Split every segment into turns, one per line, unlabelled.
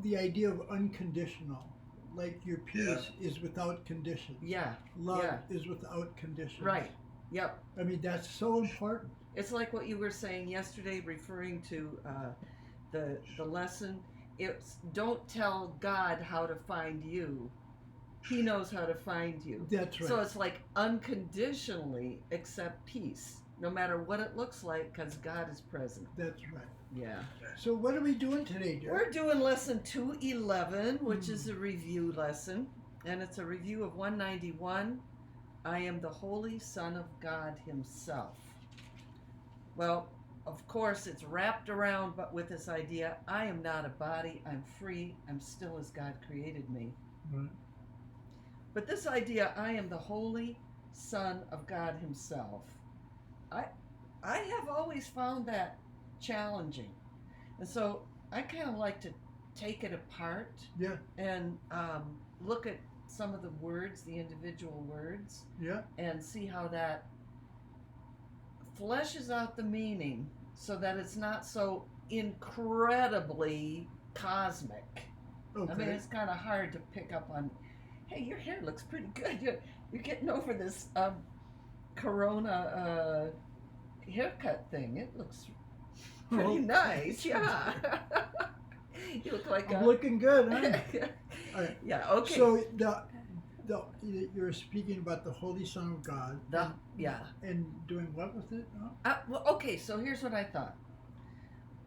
the idea of unconditional, like your peace is without conditions.
Yeah.
Love
Yeah.
is without conditions.
Right. Yep.
I mean, that's so important.
It's like what you were saying yesterday, referring to the lesson. It's don't tell God how to find you. He knows how to find you.
That's right.
So it's like unconditionally accept peace, no matter what it looks like, because God is present.
That's right.
Yeah.
So what are we doing today, dear?
We're doing lesson 211, which is a review lesson, and it's a review of 191. I am the Holy Son of God Himself. Well, of course, it's wrapped around but with this idea, I am not a body, I'm free, I'm still as God created me.
Right.
But this idea, I am the Holy Son of God Himself, I have always found that challenging. And so I kind of like to take it apart and look at some of the words, the individual words, and see how that fleshes out the meaning so that it's not so incredibly cosmic. Okay. I mean, it's kind of hard to pick up on, hey, your hair looks pretty good. You're getting over this corona haircut thing. It looks pretty nice. Yeah. You look like
I'm looking good, huh?
Yeah, okay.
So you're speaking about the Holy Son of God. And doing what with it?
Well, okay, so here's what I thought.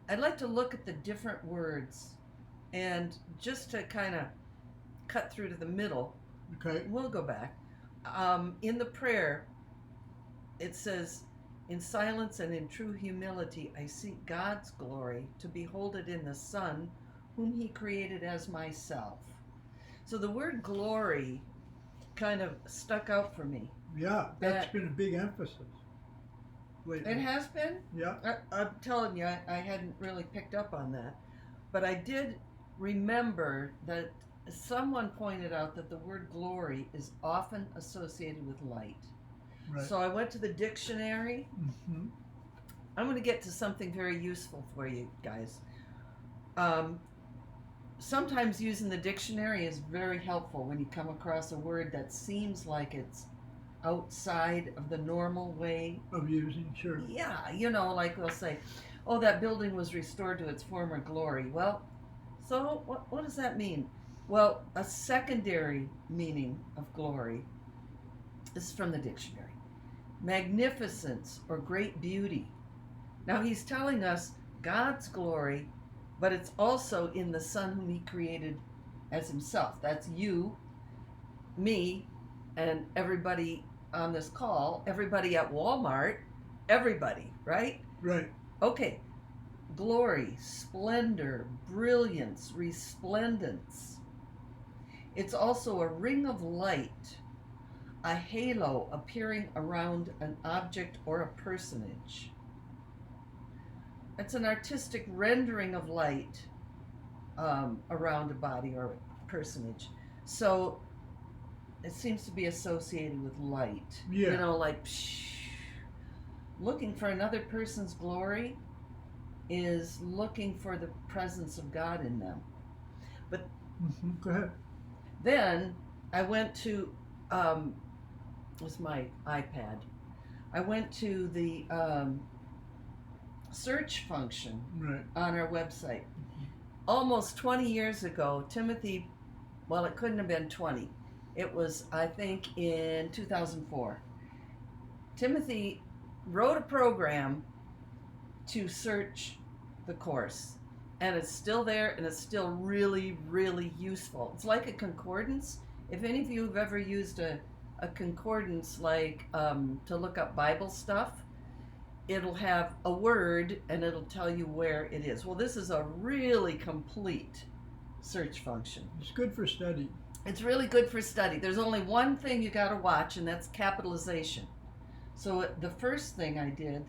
I'd like to look at the different words and just to kind of cut through to the middle.
Okay.
We'll go back. In the prayer, it says, in silence and in true humility, I seek God's glory to behold it in the Son, whom He created as myself. So the word glory kind of stuck out for me.
Yeah, that's been a big emphasis lately.
It has been?
Yeah.
I'm telling you, I hadn't really picked up on that. But I did remember that someone pointed out that the word glory is often associated with light. Right. So I went to the dictionary. Mm-hmm. I'm going to get to something very useful for you guys. Sometimes using the dictionary is very helpful when you come across a word that seems like it's outside of the normal way
of using. Sure.
Yeah, like we'll say, oh, that building was restored to its former glory. Well, so what does that mean? Well, a secondary meaning of glory is from the dictionary. Magnificence or great beauty. Now he's telling us God's glory, but it's also in the Son whom He created as Himself. That's you, me, and everybody on this call, everybody at Walmart, everybody, right?
Right.
Okay. Glory, splendor, brilliance, resplendence. It's also a ring of light, a halo appearing around an object or a personage. It's an artistic rendering of light around a body or a personage. So it seems to be associated with light.
Yeah.
Like looking for another person's glory is looking for the presence of God in them. But
go ahead.
Then I went to with my iPad. I went to the search function on our website. Almost 20 years ago, Timothy, well, it couldn't have been 20. It was, I think, in 2004. Timothy wrote a program to search the course. And it's still there, and it's still really, really useful. It's like a concordance. If any of you have ever used a concordance, like to look up Bible stuff, it'll have a word, and it'll tell you where it is. Well, this is a really complete search function.
It's good for study.
It's really good for study. There's only one thing you got to watch, and that's capitalization. So the first thing I did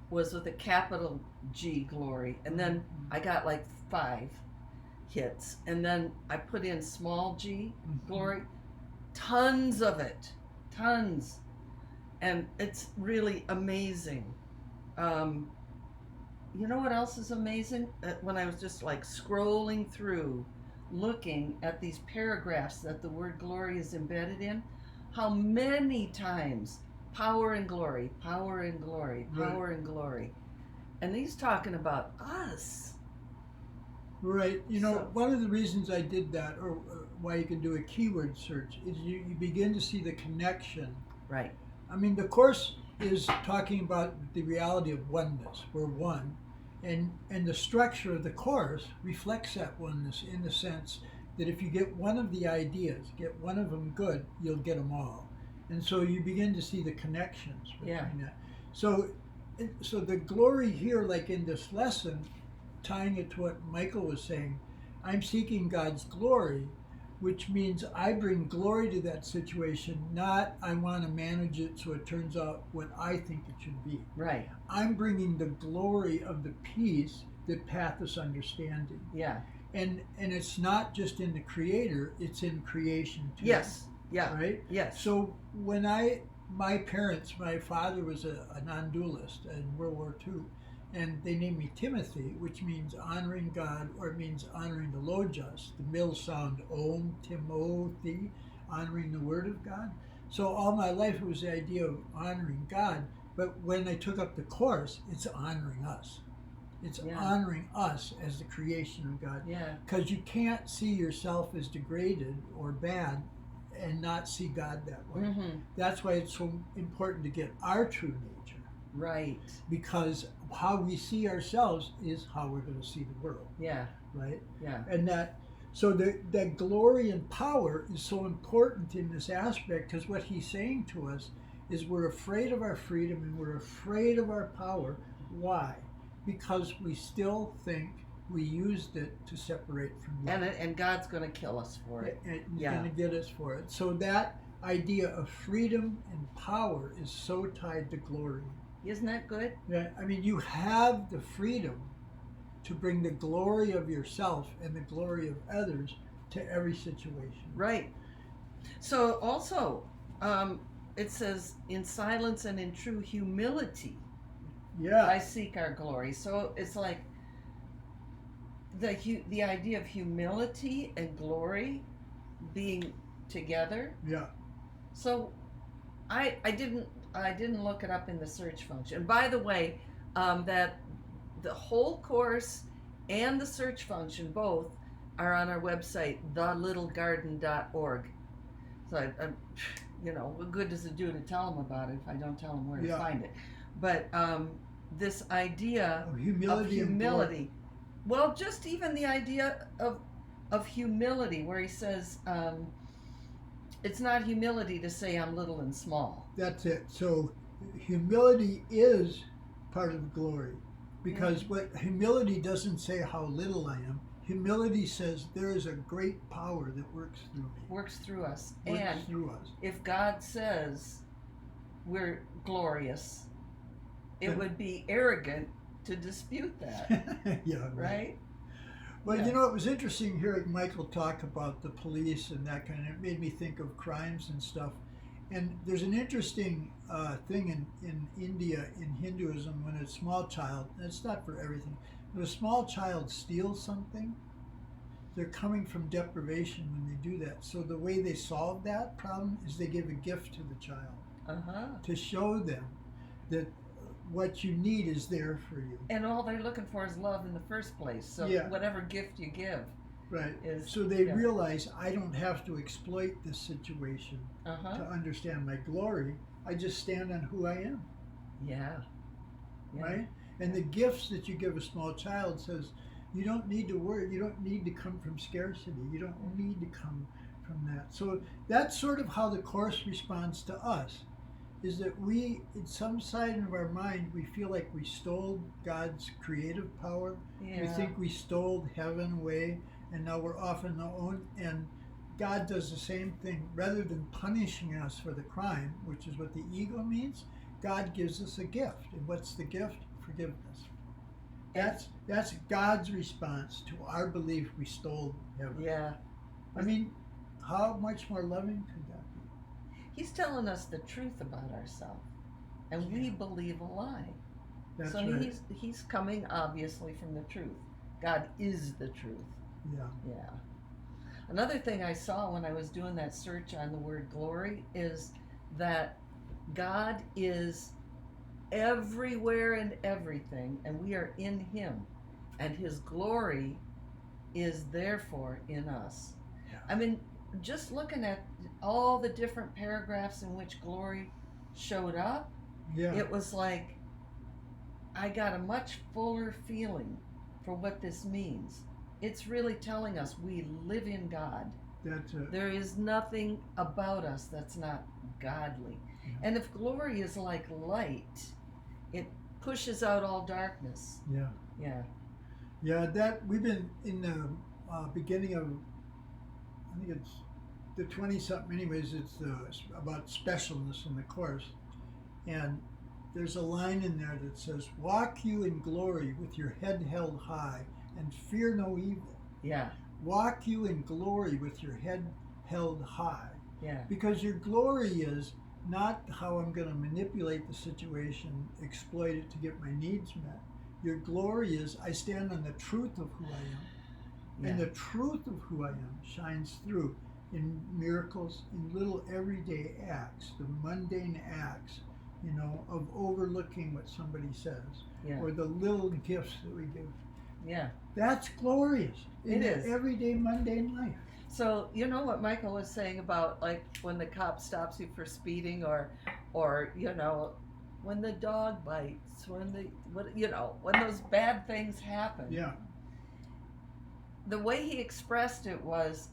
was with a capital G, glory, and then I got like 5 hits, and then I put in small g, glory, tons of it, tons, and it's really amazing. you know what else is amazing? When I was just like scrolling through, looking at these paragraphs that the word glory is embedded in, how many times power and glory, power and glory, power and glory. And he's talking about us.
Right. You know, one of the reasons I did that, or why you can do a keyword search, is you begin to see the connection.
Right.
I mean, the Course is talking about the reality of oneness. We're one. And the structure of the Course reflects that oneness in the sense that if you get one of the ideas, get one of them good, you'll get them all. And so you begin to see the connections between that. So the glory here, like in this lesson, tying it to what Michael was saying, I'm seeking God's glory, which means I bring glory to that situation, not I want to manage it so it turns out what I think it should be.
Right.
I'm bringing the glory of the peace that paths understanding.
Yeah.
And it's not just in the Creator, it's in creation too.
Yes. Yeah.
Right?
Yes.
So when my parents, my father was a non-dualist in World War II, and they named me Timothy, which means honoring God, or it means honoring the Logos, the middle sound, Om, Timothy, honoring the Word of God. So all my life it was the idea of honoring God, but when I took up the Course, it's honoring us. It's honoring us as the creation of God.
Yeah.
Because you can't see yourself as degraded or bad and not see God that way.
Mm-hmm.
That's why it's so important to get our true nature.
Right.
Because how we see ourselves is how we're going to see the world.
Yeah.
Right?
Yeah.
And that glory and power is so important in this aspect, because what he's saying to us is we're afraid of our freedom and we're afraid of our power. Why? Because we still think we used it to separate from God.
And God's going to kill us for it.
And he's going to get us for it. So that idea of freedom and power is so tied to glory.
Isn't that good?
Yeah, I mean, you have the freedom to bring the glory of yourself and the glory of others to every situation.
Right. So also, it says, in silence and in true humility, I seek our glory. So it's like the idea of humility and glory being together.
Yeah.
So I didn't look it up in the search function. By the way, that the whole course and the search function both are on our website, thelittlegarden.org. So what good does it do to tell them about it if I don't tell them where to find it? But this idea
of humility.
Well, just even the idea of humility, where he says, it's not humility to say I'm little and small.
That's it. So humility is part of glory, because what humility doesn't say how little I am. Humility says there is a great power that works through me.
Works through us.
Works through us.
If God says we're glorious, it would be arrogant to dispute that.
Yeah.
Right?
Well, it was interesting hearing Michael talk about the police and that kind of, it made me think of crimes and stuff. And there's an interesting thing in India, in Hinduism, when a small child, and it's not for everything, when a small child steals something, they're coming from deprivation when they do that. So the way they solve that problem is they give a gift to the child to show them that what you need is there for you.
And all they're looking for is love in the first place. So whatever gift you give.
Right. So they realize I don't have to exploit this situation to understand my glory. I just stand on who I am.
Yeah.
Right? And the gifts that you give a small child says, you don't need to worry. You don't need to come from scarcity. You don't need to come from that. So that's sort of how the Course responds to us, is that we, in some side of our mind, we feel like we stole God's creative power. We think we stole heaven away, and now we're off on our own. And God does the same thing. Rather than punishing us for the crime, which is what the ego means, God gives us a gift. And what's the gift? Forgiveness. That's God's response to our belief we stole heaven.
Yeah.
I mean, how much more loving could that be?
He's telling us the truth about ourselves, and we believe a lie.
That's
so
right.
he's coming obviously from the truth. God is the truth.
Yeah.
Yeah. Another thing I saw when I was doing that search on the word glory is that God is everywhere and everything, and we are in him, and his glory is therefore in us.
Yeah.
I mean, just looking at all the different paragraphs in which glory showed up,
Yeah.
it was like I got a much fuller feeling for what this means. It's really telling us we live in God.
That's it.
There is nothing about us that's not godly.
Yeah.
And if glory is like light, it pushes out all darkness.
Yeah.
Yeah.
Yeah, that we've been in the beginning of, I think it's the 20-something anyways, it's about specialness in the course. And there's a line in there that says, walk you in glory with your head held high and fear no evil.
Yeah.
Walk you in glory with your head held high.
Yeah.
Because your glory is not how I'm going to manipulate the situation, exploit it to get my needs met. Your glory is I stand on the truth of who I am.
Yeah.
And the truth of who I am shines through in miracles, in little everyday acts, the mundane acts, you know, of overlooking what somebody says,
Yeah.
or the little gifts that we give.
Yeah.
That's glorious in
It is.
everyday mundane life.
So you know what Michael was saying about like when the cop stops you for speeding, or you know, when the dog bites, when those bad things happen.
Yeah.
The way he expressed it was,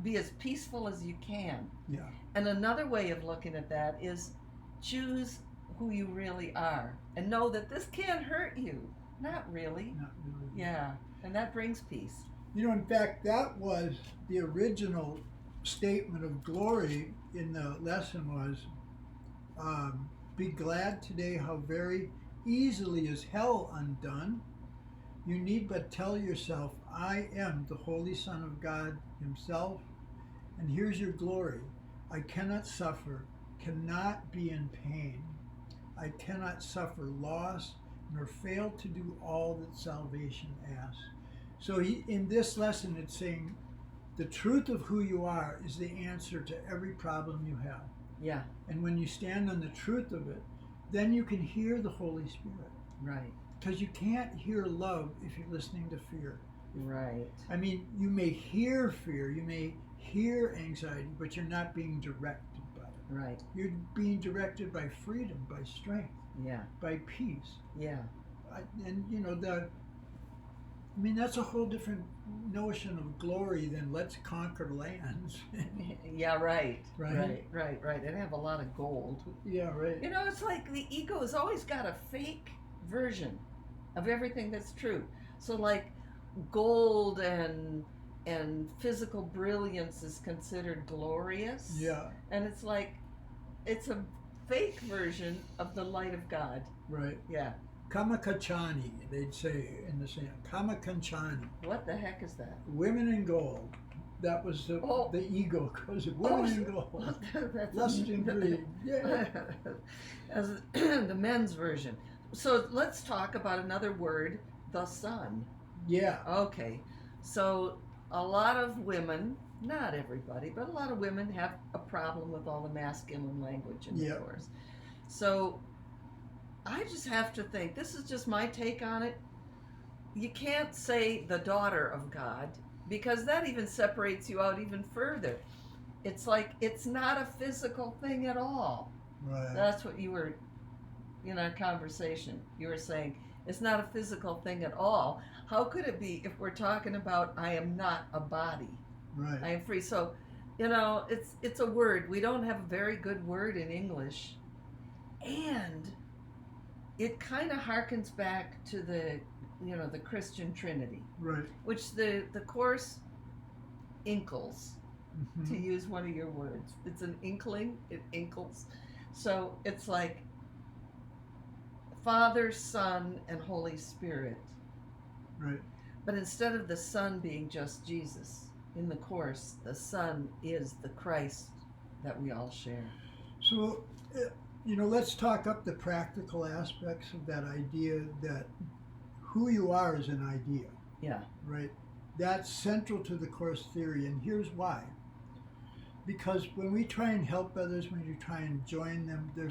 be as peaceful as you can.
Yeah.
And another way of looking at that is choose who you really are and know that this can't hurt you. Not really.
Not really.
Yeah. And that brings peace.
You know, in fact, that was the original statement of glory in the lesson was, be glad today how very easily is hell undone. You need but tell yourself, I am the Holy Son of God himself, and here's your glory. I cannot suffer, cannot be in pain. I cannot suffer loss, nor fail to do all that salvation asks. So in this lesson, it's saying the truth of who you are is the answer to every problem you have.
Yeah.
And when you stand on the truth of it, then you can hear the Holy Spirit.
Right.
Because you can't hear love if you're listening to fear.
Right.
I mean, you may hear fear, you may hear anxiety, but you're not being directed by it.
Right.
You're being directed by freedom, by strength,
Yeah.
by peace.
Yeah.
And you know, that's a whole different notion of glory than let's conquer lands.
Yeah, right.
Right?
Right. And have a lot of gold.
Yeah, right.
You know, it's like the ego has always got a fake version of everything that's true. So like gold and physical brilliance is considered glorious.
Yeah.
And it's like it's a fake version of the light of God.
Right.
Yeah.
Kamakachani, they'd say in the sand. Kamakachani.
What the heck is that?
Women in gold. That was the ego, because of women in gold.
That's
Lust and greed. Yeah.
As the men's version. So let's talk about another word, the sun.
Yeah.
Okay. So a lot of women, not everybody, but a lot of women have a problem with all the masculine language in the course. So I just have to think, this is just my take on it. You can't say the daughter of God, because that even separates you out even further. It's like, it's not a physical thing at all.
Right.
That's what you were, in our conversation, you were saying, it's not a physical thing at all. How could it be if we're talking about I am not a body?
Right.
I am free. So, you know, it's a word. We don't have a very good word in English. And it kind of harkens back to the Christian Trinity.
Right.
Which the Course inkles,
Mm-hmm.
to use one of your words. It's an inkling, it inkles. So it's like Father, Son, and Holy Spirit.
Right.
But instead of the Son being just Jesus, in the Course, the Son is the Christ that we all share.
So let's talk up the practical aspects of that idea that who you are is an idea.
Yeah.
Right? That's central to the Course theory, and here's why. Because when we try and help others, when you try and join them, there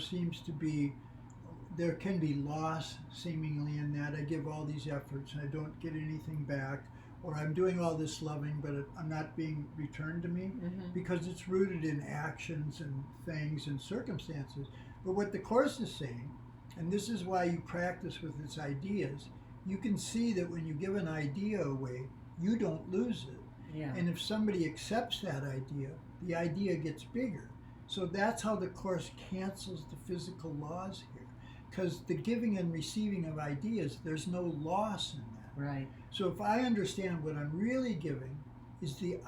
can be loss seemingly in that. I give all these efforts and I don't get anything back, or I'm doing all this loving, but I'm not being returned to me, because it's rooted in actions and things and circumstances. But what the Course is saying, and this is why you practice with its ideas, you can see that when you give an idea away, you don't lose it.
Yeah.
And if somebody accepts that idea, the idea gets bigger. So that's how the Course cancels the physical laws here. Because the giving and receiving of ideas, there's no loss in that.
Right.
So if I understand what I'm really giving is the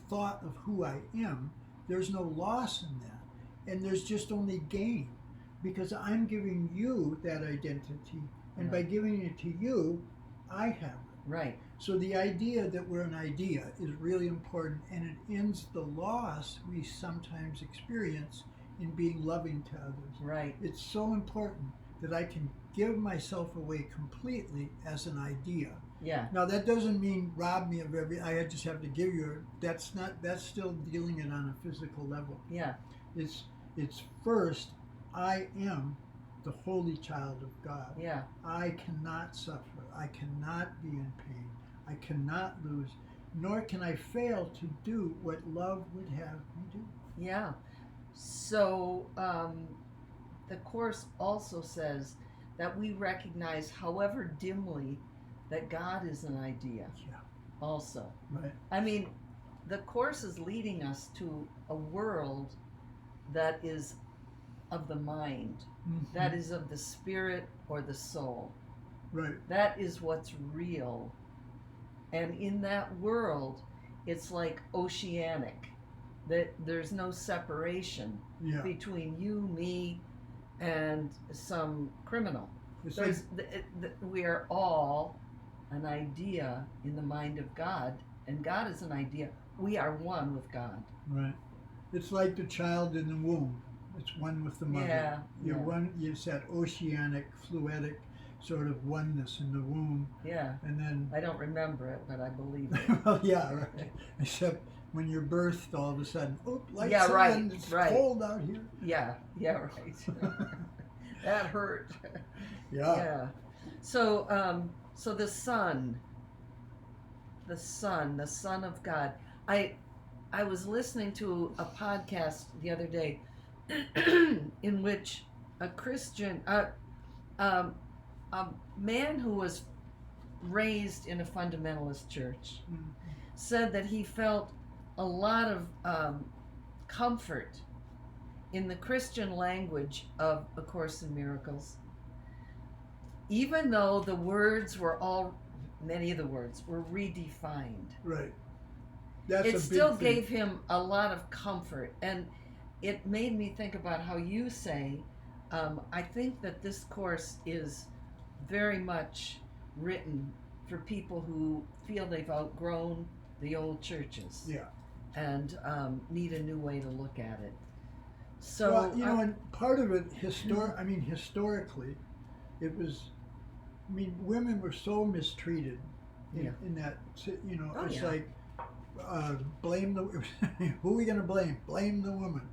thought of who I am, there's no loss in that. And there's just only gain. Because I'm giving you that identity, and by giving it to you, I have it.
Right.
So the idea that we're an idea is really important, and it ends the loss we sometimes experience in being loving to others.
Right.
It's so important that I can give myself away completely as an idea.
Yeah.
Now that doesn't mean rob me of I just have to give you. That's still dealing it on a physical level.
Yeah.
It's first, I am the holy child of God.
Yeah.
I cannot suffer. I cannot be in pain. I cannot lose, nor can I fail to do what love would have me do.
Yeah. So the Course also says that we recognize, however dimly, that God is an idea.
Yeah.
Also.
Right.
I mean, the Course is leading us to a world that is of the mind, that is of the spirit or the soul.
Right.
That is what's real. And in that world, it's like oceanic. That there's no separation between you, me, and some criminal. We are all an idea in the mind of God, and God is an idea. We are one with God.
Right. It's like the child in the womb. It's one with the mother.
Yeah.
You're one. It's that oceanic, fluidic sort of oneness in the womb.
Yeah.
And then
I don't remember it, but I believe it.
well, yeah, right. Except when you're birthed, all of a sudden, lights
yeah, right,
on, it's
right.
cold out here.
Yeah, right. That hurt.
Yeah.
Yeah. So, so the Son of God. I was listening to a podcast the other day in which a Christian, a man who was raised in a fundamentalist church, said that he felt a lot of comfort in the Christian language of A Course in Miracles, even though the words were many of the words were redefined.
Right.
It still gave him a lot of comfort, and it made me think about how you say, I think that this course is very much written for people who feel they've outgrown the old churches.
Yeah.
And need a new way to look at it. So,
well, and part of it, historically, it was, women were so mistreated in that, it's like, blame who are we going to blame? Blame the woman.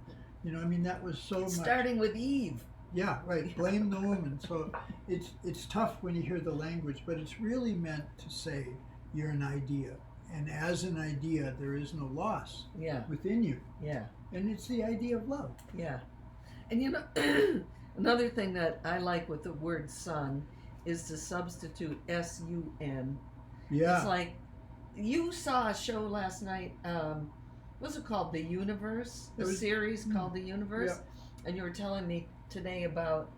That was so much.
Starting with Eve.
Yeah, right. Blame the woman. So it's tough when you hear the language, but it's really meant to say you're an idea. And as an idea, there is no loss within you.
Yeah.
And it's the idea of love.
Yeah. And another thing that I like with the word son is to substitute S-U-N.
Yeah.
It's like, you saw a show last night, what's it called? The Universe? The series called The Universe? Yeah. And you were telling me today about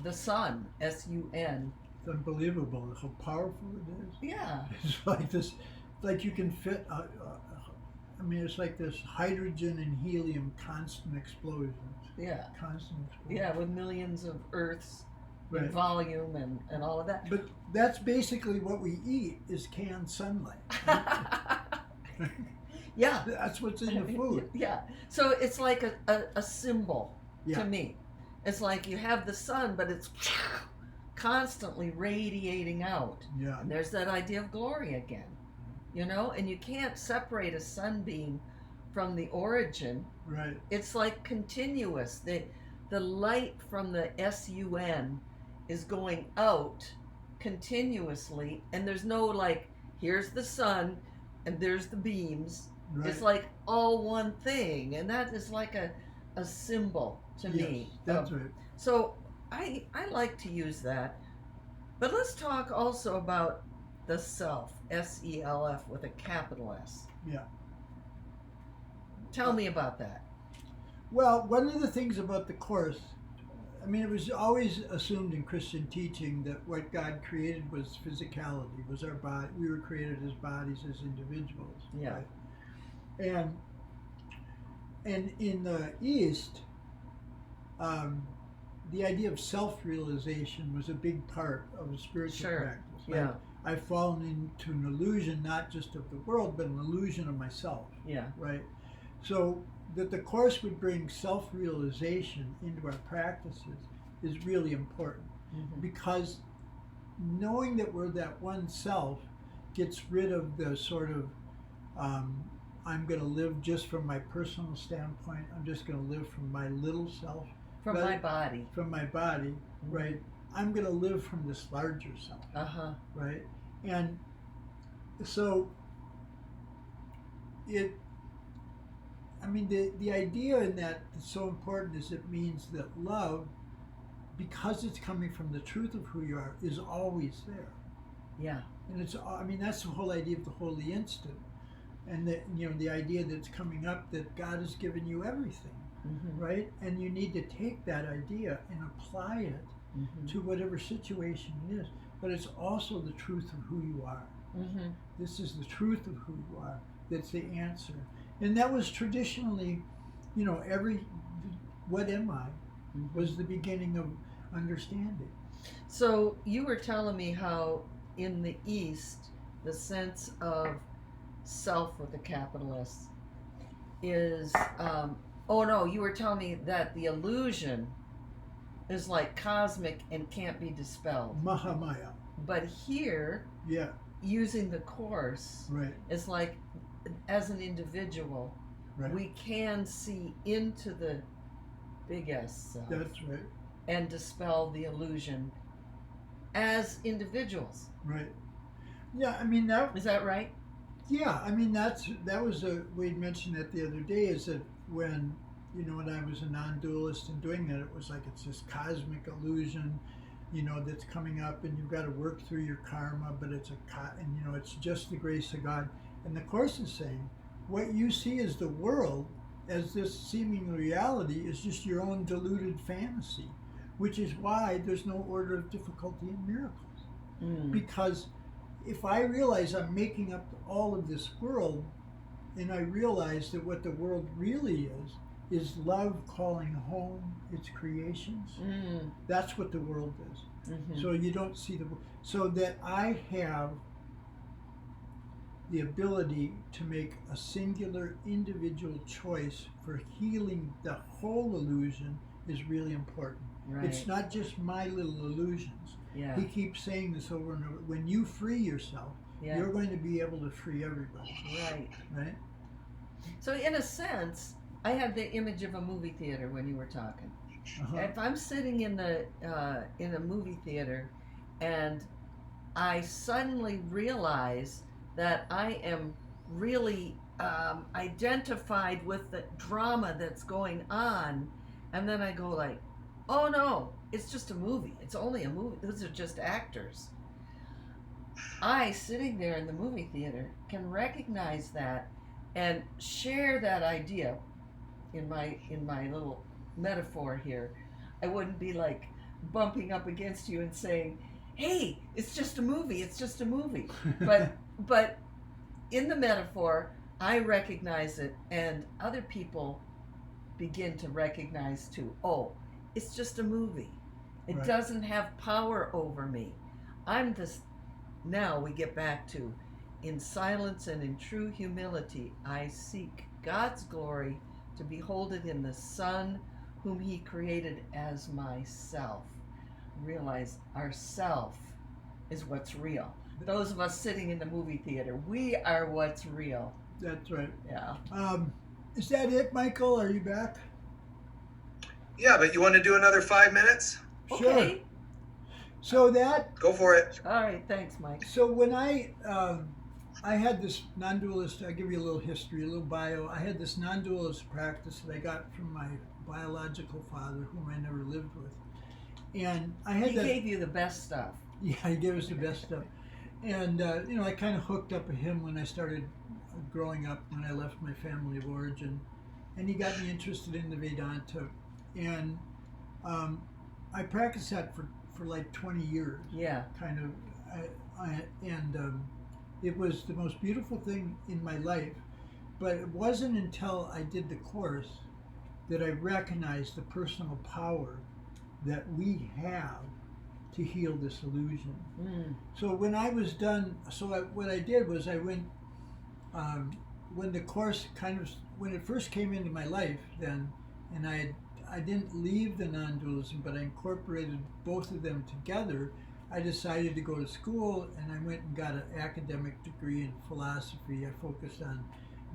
the sun, S-U-N.
It's unbelievable how powerful it is.
Yeah.
It's like this, like you can fit, it's like this hydrogen and helium constant explosions.
Yeah.
Constant explosions.
Yeah, with millions of Earths in volume and all of that.
But that's basically what we eat is canned sunlight.
Yeah.
That's what's in the food.
Yeah. So it's like a symbol to me. It's like you have the sun, but it's constantly radiating out.
Yeah.
And there's that idea of glory again, you know? And you can't separate a sunbeam from the origin.
Right.
It's like continuous. The light from the sun is going out continuously, and there's no like, here's the sun and there's the beams.
Right.
It's like all one thing, and that is like a symbol to me.
That's right.
So I like to use that. But let's talk also about the self, SELF with a capital S.
Yeah.
Tell me about that.
Well, one of the things about the Course, I mean, it was always assumed in Christian teaching that what God created was physicality, was our body. We were created as bodies, as individuals.
Yeah.
Right? And in the East, the idea of self-realization was a big part of the spiritual practice. Like,
Yeah.
I've fallen into an illusion, not just of the world, but an illusion of myself.
Yeah.
Right? So that the Course would bring self-realization into our practices is really important, because knowing that we're that one self gets rid of the sort of I'm going to live just from my personal standpoint. I'm just going to live from my little self.
From my body.
From my body, right? I'm going to live from this larger self. Right? And so the idea in that that's so important is it means that love, because it's coming from the truth of who you are, is always there.
Yeah.
And that's the whole idea of the holy instant. And that, the idea that's coming up that God has given you everything, right? And you need to take that idea and apply it to whatever situation it is. But it's also the truth of who you are. This is the truth of who you are. That's the answer. And that was traditionally, what am I, was the beginning of understanding.
So you were telling me how in the East, the sense of self with a capital S is, you were telling me that the illusion is like cosmic and can't be dispelled.
Mahamaya.
But here, using the Course,
right,
is like, as an individual,
right,
we can see into the big S self.
That's right.
And dispel the illusion as individuals.
Right. Yeah, that...
Is that right?
Yeah, that was we mentioned that the other day, is that when I was a non-dualist and doing that, it was like it's this cosmic illusion, that's coming up, and you've got to work through your karma, but it's it's just the grace of God. And the Course is saying, what you see as the world, as this seeming reality, is just your own deluded fantasy, which is why there's no order of difficulty in miracles. Because if I realize I'm making up all of this world, and I realize that what the world really is love calling home its creations, that's what the world is. So you don't see so that I have the ability to make a singular individual choice for healing the whole illusion is really important.
Right.
It's not just my little illusions.
Yeah.
He keeps saying this over and over. When you free yourself, you're going to be able to free everybody.
Right.
Right?
So in a sense, I had the image of a movie theater when you were talking. If I'm sitting in a movie theater and I suddenly realize that I am really identified with the drama that's going on, and then I go like, oh no, it's just a movie. It's only a movie. Those are just actors. I, sitting there in the movie theater, can recognize that and share that idea in my little metaphor here. I wouldn't be like bumping up against you and saying, hey, it's just a movie, it's just a movie. But in the metaphor, I recognize it, and other people begin to recognize too, oh, it's just a movie. It doesn't have power over me. I'm this. Now we get back to, in silence and in true humility, I seek God's glory to behold it in the sun whom he created as myself. Realize our self is what's real. Those of us sitting in the movie theater, we are what's real.
That's right.
Yeah.
Is that it, Michael? Are you back?
Yeah, but you want to do another 5 minutes?
Sure.
Okay.
So that.
Go for it.
All right. Thanks, Mike.
So when I had this non-dualist, I'll give you a little history, a little bio. I had this non-dualist practice that I got from my biological father, whom I never lived with. And I had
He gave you the best stuff.
Yeah, he gave us the best stuff. And, I kind of hooked up with him when I started growing up, when I left my family of origin. And he got me interested in the Vedanta. And I practiced that for like 20 years.
Yeah.
Kind of. It was the most beautiful thing in my life. But it wasn't until I did the course that I recognized the personal power that we have to heal this illusion. So when I was done, what I did was I went, when the course when it first came into my life then, and I didn't leave the non-dualism, but I incorporated both of them together, I decided to go to school, and I went and got an academic degree in philosophy. I focused on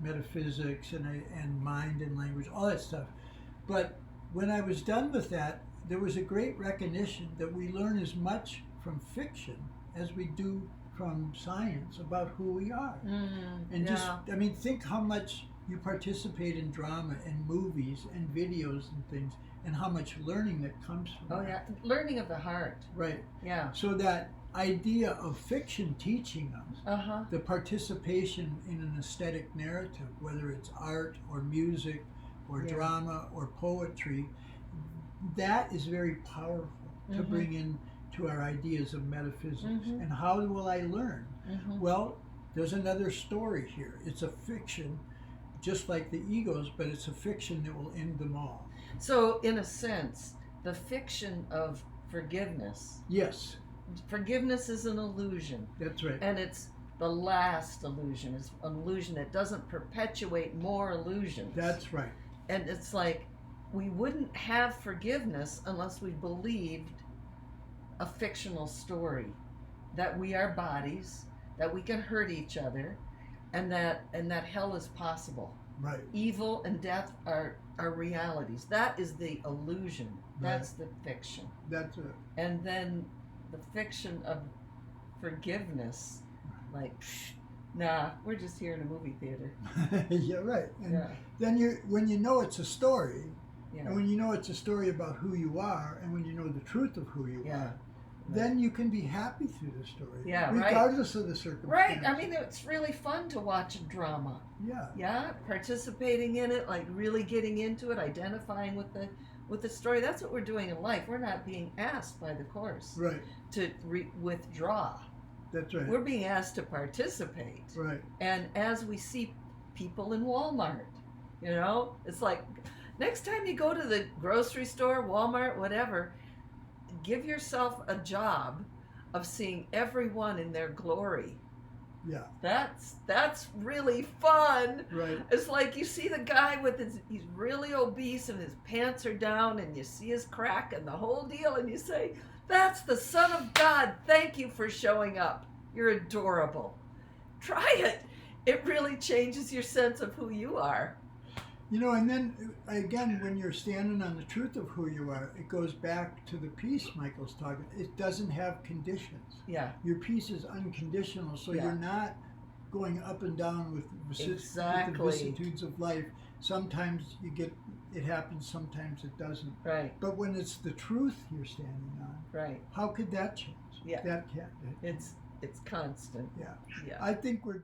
metaphysics and mind and language, all that stuff. But when I was done with that, there was a great recognition that we learn as much from fiction as we do from science about who we are. And think how much you participate in drama and movies and videos and things, and how much learning that comes from that.
Yeah, learning of the heart.
Right.
Yeah.
So that idea of fiction teaching us, the participation in an aesthetic narrative, whether it's art or music or drama or poetry, that is very powerful to bring in to our ideas of metaphysics. And how will I learn? Well, there's another story here. It's a fiction, just like the egos, but it's a fiction that will end them all.
So, in a sense, the fiction of forgiveness.
Yes.
Forgiveness is an illusion.
That's right.
And it's the last illusion. It's an illusion that doesn't perpetuate more illusions.
That's right.
And it's like, we wouldn't have forgiveness unless we believed a fictional story, that we are bodies, that we can hurt each other, and that hell is possible.
Right.
Evil and death are realities. That is the illusion. That's the fiction.
That's it.
And then the fiction of forgiveness, like, nah, we're just here in a movie theater.
Yeah, right. And then when you know it's a story,
Yeah.
and when you know it's a story about who you are, and when you know the truth of who you are, then you can be happy through the story, regardless of the circumstance.
Right. I mean, it's really fun to watch a drama.
Yeah.
Yeah, participating in it, like really getting into it, identifying with the story. That's what we're doing in life. We're not being asked by the course to withdraw.
That's right.
We're being asked to participate.
Right.
And as we see people in Walmart, it's like, next time you go to the grocery store, Walmart, whatever, give yourself a job of seeing everyone in their glory.
Yeah.
That's really fun.
Right.
It's like you see the guy he's really obese and his pants are down and you see his crack and the whole deal and you say, that's the Son of God. Thank you for showing up. You're adorable. Try it. It really changes your sense of who you are.
And then, again, when you're standing on the truth of who you are, it goes back to the peace Michael's talking. It doesn't have conditions.
Yeah.
Your peace is unconditional, so you're not going up and down with the vicissitudes of life. Sometimes it happens, sometimes it doesn't.
Right.
But when it's the truth you're standing on, how could that change?
Yeah.
That can't.
It's constant.
Yeah.
Yeah.
I think we're